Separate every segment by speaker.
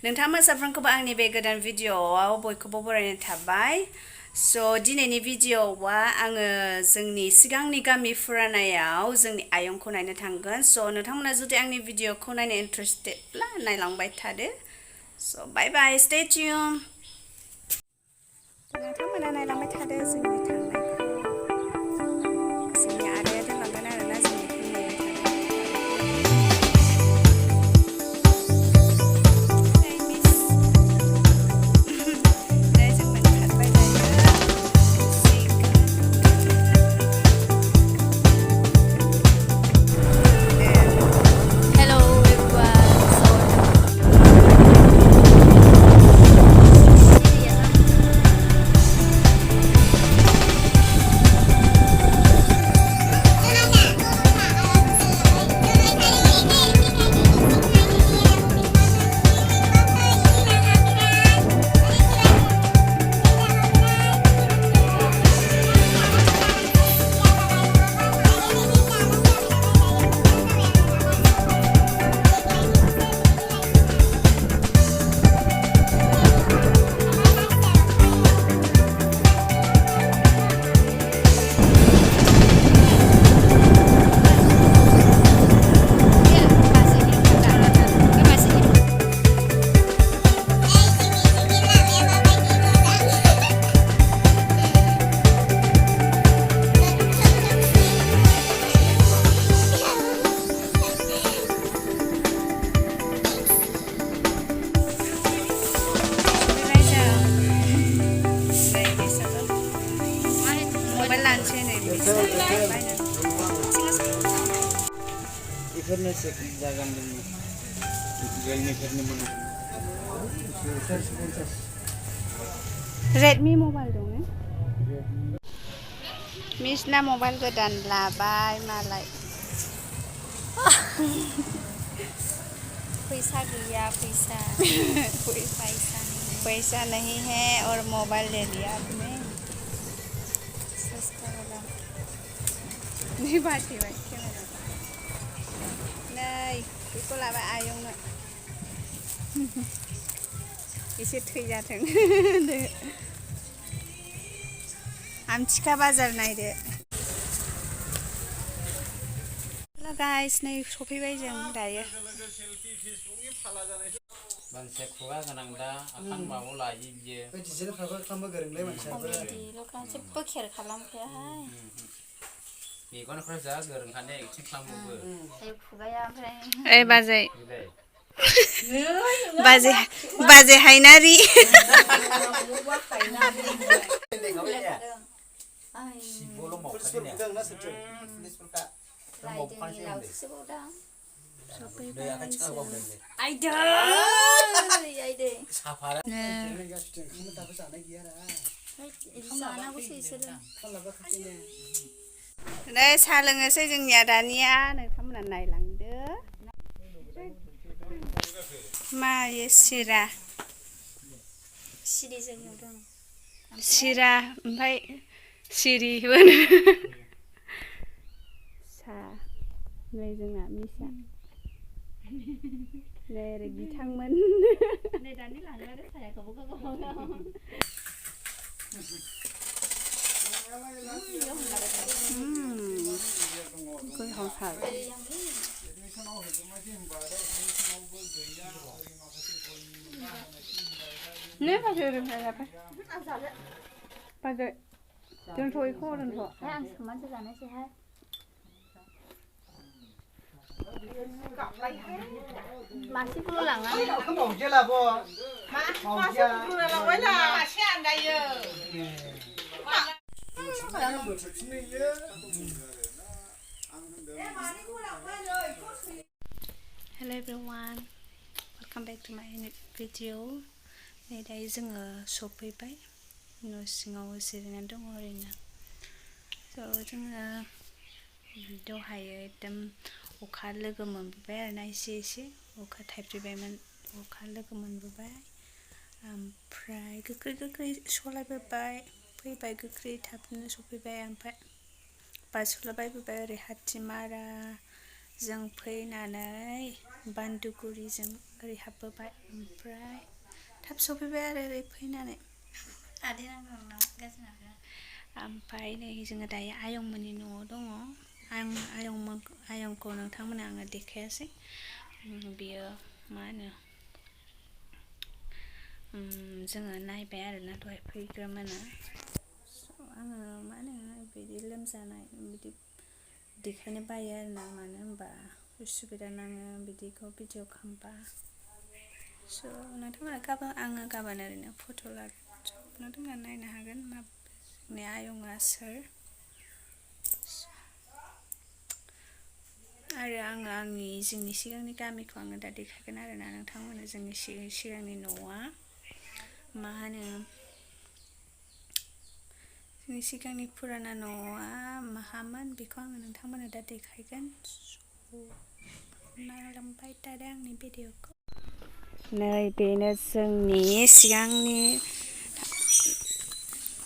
Speaker 1: नोंथांमोन साफ्रोमखौबो आंनि बे गोदान भिडिअआव बयखौबो बरायनाय थाबाय दिनैनि भिडिअआव आङो जोंनि सिगांनि गामि पुरानायाव जोंनि आयंखौ नायनो थांगोन नोंथांमोना जुदि आंनि भिडिअखौ नायनो इन्टारेस्टेडब्ला नायलांबाय थादो बाय बाय स्टे टिउन नोंथांमोना नायलांबाय थादो जोंनि थांनायखौ जोंनि आदाया दोनलांगोन आरोना जों बेखौ नायबाय थादो Redmi mobile dong ya? Misna mobile godan labai malai. पैसा गया पैसा नहीं है और मोबाइल ले लिया आपने सस्ता वाला नहीं बाटी भाई कैमरा नहीं बेखौ लाबाय आयंनो एसे थैजाथों आमथिका बाजार नायदो हेल' गाइस नै सफैबाय जों दायो
Speaker 2: मानसिया खुगा गोनां दा आखान माबाव लायो बियो
Speaker 3: बायदिसिनाफ्राबो खालामनो गोरोंलै मानसियाबो
Speaker 1: जेबो खेर खालामखायाहाय
Speaker 2: मेगनफ्रा जा गोरोंखाने एक्टिं खालामोबो
Speaker 1: खुगाया ओमफ्राय ओइ बाजै बाजे हायनारि नै साहा लोंनोसै जोंनिया दानिया नोंथांमोना नायलांदो मा ये सिरा सिरि जोंनियाव दं सिरा ओमफ्राय सिरि होनो साहा नै जोंना मिसा नै ओरै बिथांमोन नै दानि लांलाय सायाखौबो गोथावथार 네 바지 오른팔 앞에 바지 좀 더 있고 오른 더 그냥 그만 쓰지 않으시 해 맛이 불러랑아
Speaker 3: không mỏng chưa là vô mỏng chưa
Speaker 4: là quấy là mà xe ăn đây
Speaker 1: Hello everyone, welcome back to my video. Nay đây जोङो सफैबाय न' सिङाव जिरायनानै दङ ओरैनो जोङो दहायो एकदम अखा लोगो मोनबोबाय आरोना एसे अखा थाइफ्रिबायमोन अखा लोगो मोनबोबाय ओमफ्राय गोख्रै सलायबोबाय फैबाय गोख्रै थाबनो सफैबाय ओमफ्राय बारस'लाबायबोबाय ओरै हाथिमारा जों फैनानै बान्दुगुरिजों ओरै हाबबोबाय ओमफ्राय थाब सफैबाय आरो ओरै फैनानै ओमफ्राय नै जोङो दायो आयंमोननि न'आव दङ आं आयंखौ नोंथांमोना आङो देखायासै बियो मा होनो जोङो नायबाय आरोना दहाय फैग्रोमोना आङो मा होनो बिदि लोमजानाय बिदि देखायनो बायो आरोना मानो होनबा उसुबिदा नाङो बिदिखौ भिडिअ खालामबा स' नोंथांमोना आङो गाबोन ओरैनो फट' लागोन नोंथांमोना नायनो हागोन मा जोंनि आयंआ सोर आरो आङो जोंनि सिगांनि गामिखौ आङो दा देखायगोन आरोना नोंथांमोना जोंनि सिगांनि न'आ मा होनो जोंनि सिगांनि पुराना न'आ माहामोन बेखौ आङो नोंथांमोननो दा देखायगोन नायलांबाय थादो आंनि भिडिअखौ नै बेनो जोंनि सिगांनि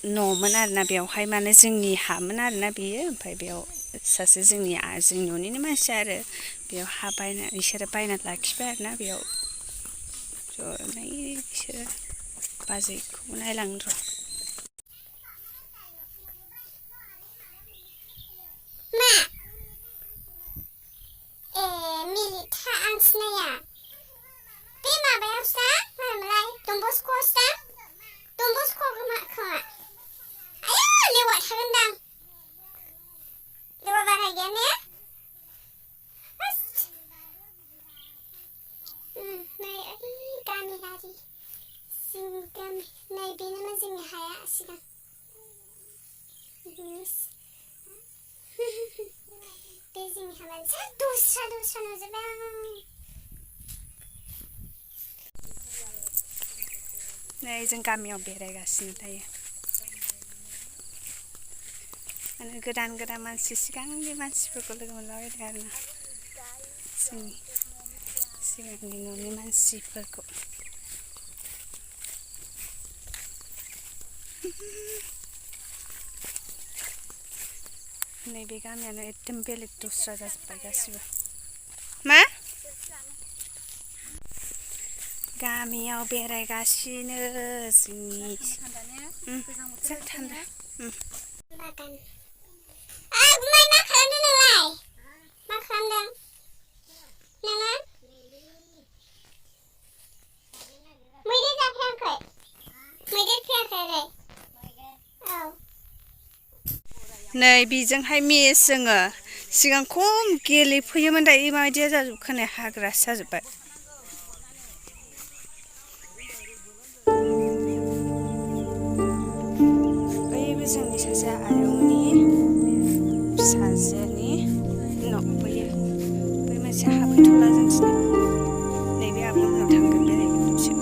Speaker 1: न'मोन आरोना बेवहाय माने जोंनि हामोन आरोना बेयो ओमफ्राय बेयाव सासे जोंनि न'निनो मानसि आरो बेयाव हा बायना बिसोरो बायना लाखिबाय आरोना बेयाव ज' बिसोरो बाजैखौ नायलांनो र'
Speaker 5: Nilikha आं सिनाया बे माबायावसो मा होनोमोनलाय डनबस्क'आवसो डनबस्क' खोमा आयौ लेवार थागोनदां लेवार बाराय गैया ने नै ओरै गामि जोंनि गामि नै बेनोमोन जोंनि हाया सिगां बे जोंनि हाया दस्रा नुजोब्बाय
Speaker 1: नै जों गामियाव बेरायगासिनो दायो माने गोदान मानसि सिगांनि मानसिफोरखौ लोगो मोनलाबायदों आरोना जोंनि सिगांनि न'नि मानसिफोरखौ नैबे गामियानो एकदम बेलेग दस्रा जाजोब्बाय गासिबो मा गामियाव बेरायगासिनो जोंनि जा थान्दा
Speaker 5: बागान गुमै मा खालामदों नोंलाय मा खालामदों नोङो मैदेर जाफैयाखै मैदेर फैयाखै ओरै औ
Speaker 1: नै बेजोंहाय मिस जोङो सिगां खम गेलेफैयोमोन दायो माबायदिया जाजोबखो हाग्रासो जाजोब्बाय बैबो जोंनि सासे आयंनि फिसाजोनि न' बैयो बै मोनसे हाबहैथ'ला जों दिनै नैबे आब'मोनाव थांगोन बेरायगोन दसे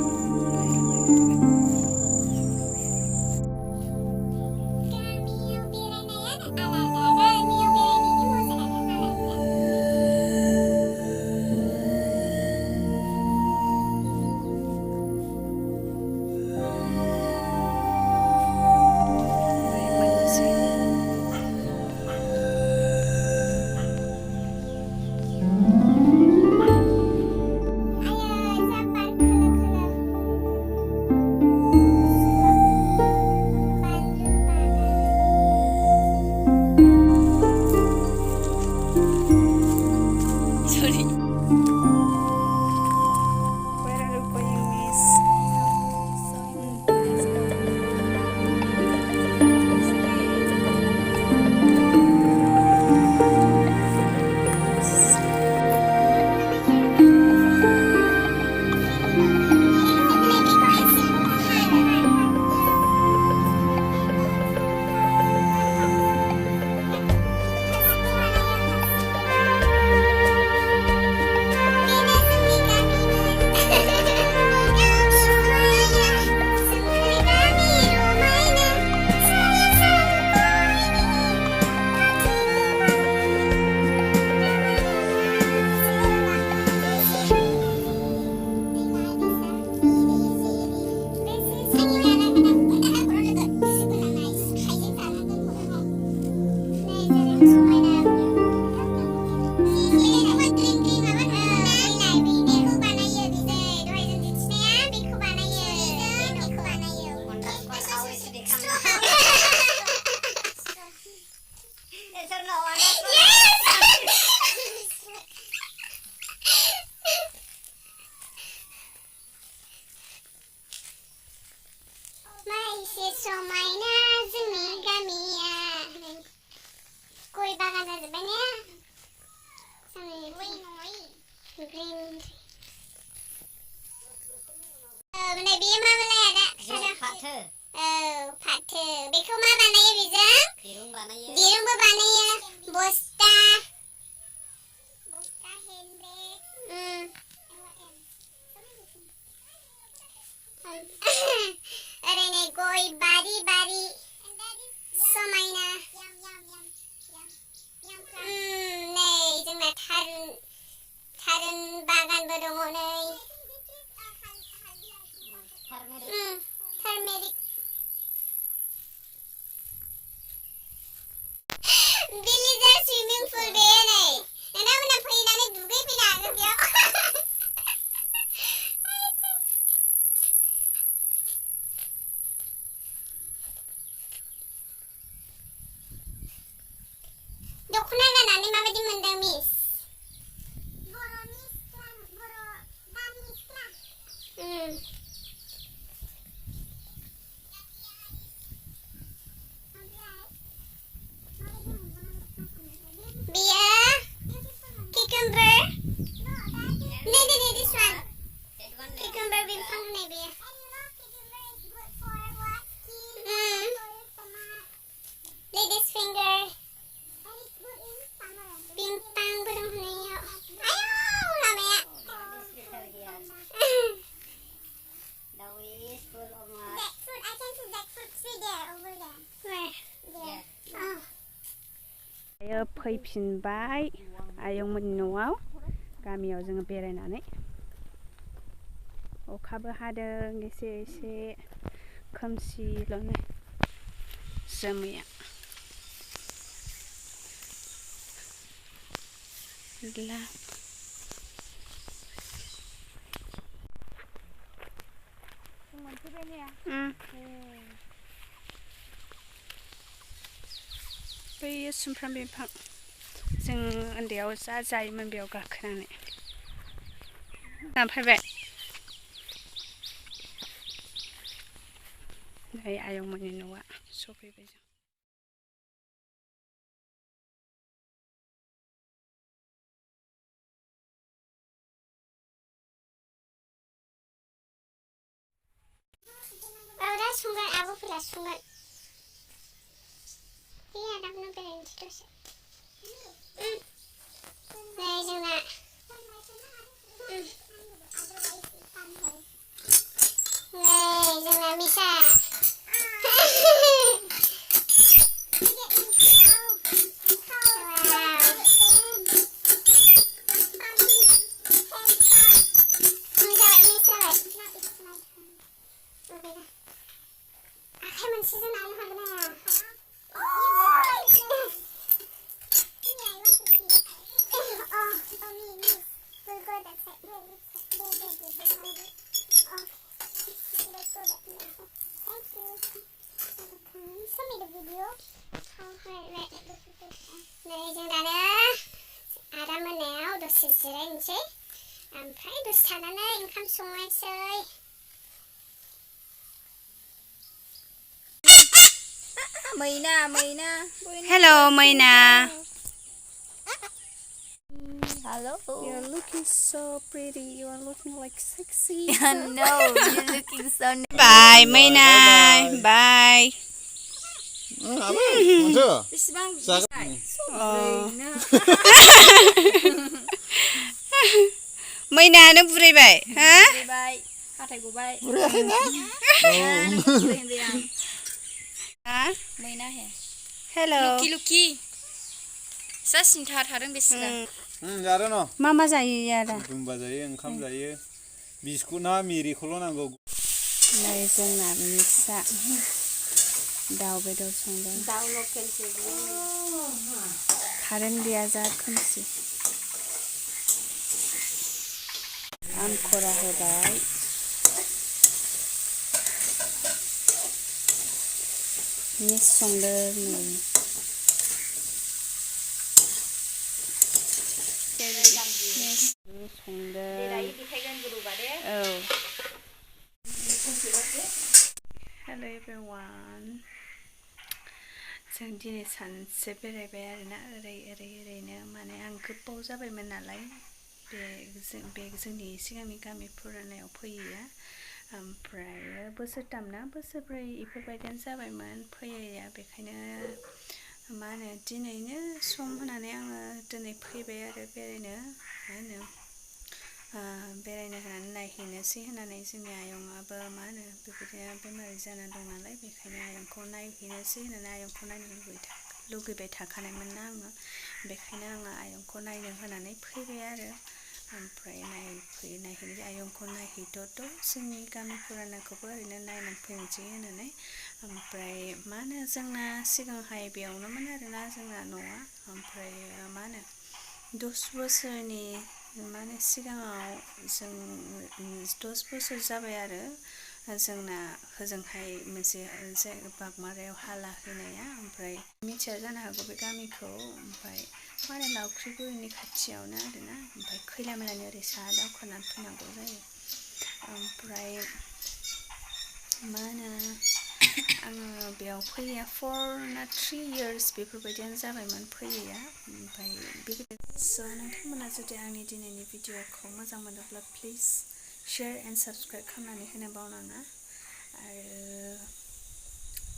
Speaker 6: फाथो
Speaker 5: फाथो बेखौ मा बानायो बेजों
Speaker 6: दिरुं बानायो
Speaker 5: दिरुंबो बानायो बस्ता हेन्दबेग ओरैनो गय बारि समायना नै जोंना थारुन बागानबो दङ नै टारमेरिक भिलेजार स्विमिं पुल बे नै नोंथांमोना फैनानै दुगैफैनो हागोन बेयाव दख'ना गाननानै माबायदि मोनदों मिस बर'नि सिख्ला बर' गामिनि सिख्ला बियो cucumber नै this one cucumber बिफां होननाय बियो ladies finger bimpang burung hanayo ayo lamanya jackfruit I can see jackfruit tree there over there where there
Speaker 1: दायो फैफिनबाय आयंमोननि न'आव गामियाव जोङो बेरायनानै अखाबो हादों एसे खोमसिल'नो जोमैया बैयो सुमफ्राम बिफां जों उन्दैयाव जा जायोमोन बेयाव गाखोनानै फैबाय नै आयंमोननि न'आ सफैबाय जों
Speaker 5: Ahora sungai abu pula sungai. Iya, dah pernah belajar terus. Nah, jangan. Nah, jangan bisa. Nah, jangan ada menel dosis jerain sih. Ampai dos tanana income sungai sih.
Speaker 6: मैना
Speaker 1: Hello मैना
Speaker 6: hello
Speaker 1: You're looking so pretty. You are looking like sexy.
Speaker 6: no you're looking so
Speaker 1: Bye मैना. Bye.
Speaker 6: बेसेबां
Speaker 1: मैनायानो बुरैबाय हा
Speaker 6: बुरैबाय हाथाय गबाय
Speaker 1: हा
Speaker 6: मैना हे
Speaker 1: Hello.
Speaker 6: लुकि जा सिन्था थादों बे सिगां
Speaker 3: जादों न'
Speaker 1: मा जायो आदा
Speaker 3: दुम्बा जायो ओंखाम जायो बिस्कुट ना मिरिखौल' नांगौ
Speaker 1: नै जोंना मिसा दाउ बेदर संदों
Speaker 6: दाउ लकेलसो
Speaker 1: कारेन्ट गैया जा खोमसि आमखरा होबाय मिस संदों नै संदों औ Hello everyone. जों दिनै सानसे बेरायबाय आरोना ओरैनो माने आं गोबाव जाबायमोन नालाय बे जोंनि सिगांनि गामि पुरानायाव फैयैया ओमफ्राय बोसोरथाम ना बोसोरब्रै इफोरबायदियानो जाबायमोन फैयैया बेखायनो मा होनो दिनैनो सम होनानै आङो दिनै फैबाय आरो बेरायनो मा होनो बेरायनो होनानै नायहैनोसै होननानै जोंनि आयंआबो मा होनो बेबायदिनो बेमारि जाना दं नालाय बेखायनो आयंखौ नायहैनोसै होननानै आयंखौ नायनो लुगैबाय थाखानायमोन ना आङो बेखायनो आङो आयंखौ नायनो होनानै फैबाय आरो ओमफ्राय नायहैनो आयंखौ नायहैथ'थ' जोंनि गामि पुरानाखौबो ओरैनो नायनानै फैनोसै होननानै ओमफ्राय मा होनो जोंना सिगांहाय बेयावनोमोन आरोना जोंना न'आ ओमफ्राय मा होनो 10 बोसोरनि माने सिगाङाव जों 10 बोसोर जाबाय आरो जोंना होजोंहाय मोनसे बागमारायाव हा लाहैनाया ओमफ्राय मिथिया जानो हागौ बे गामिखौ ओमफ्राय मा होनो लावख्रिगुरिनि खाथियावनो आरोना ओमफ्राय खैलामैलानि ओरै साहा दावखोनानै फैनांगौ जायो ओमफ्राय मा होनो आङो बेयाव फैयैया 4 ना 3 years बेफोरबायदियानो जाबायमोन फैयैया ओमफ्राय बेबायदि स' नोंथांमोना जुदि आंनि दिनैनि भिडिअखौ मोजां मोनोब्ला प्लिज शेयार एन्ड साबस्क्राइब खालामनानै होनो बावनाङा आरो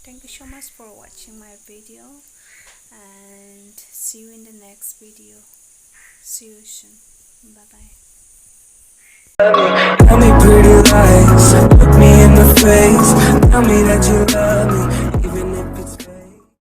Speaker 1: thank you so much for watching my video and see you in the next video. See you soon. Bye bye.
Speaker 7: Tell me pretty lies, look me in the face. Tell me that you love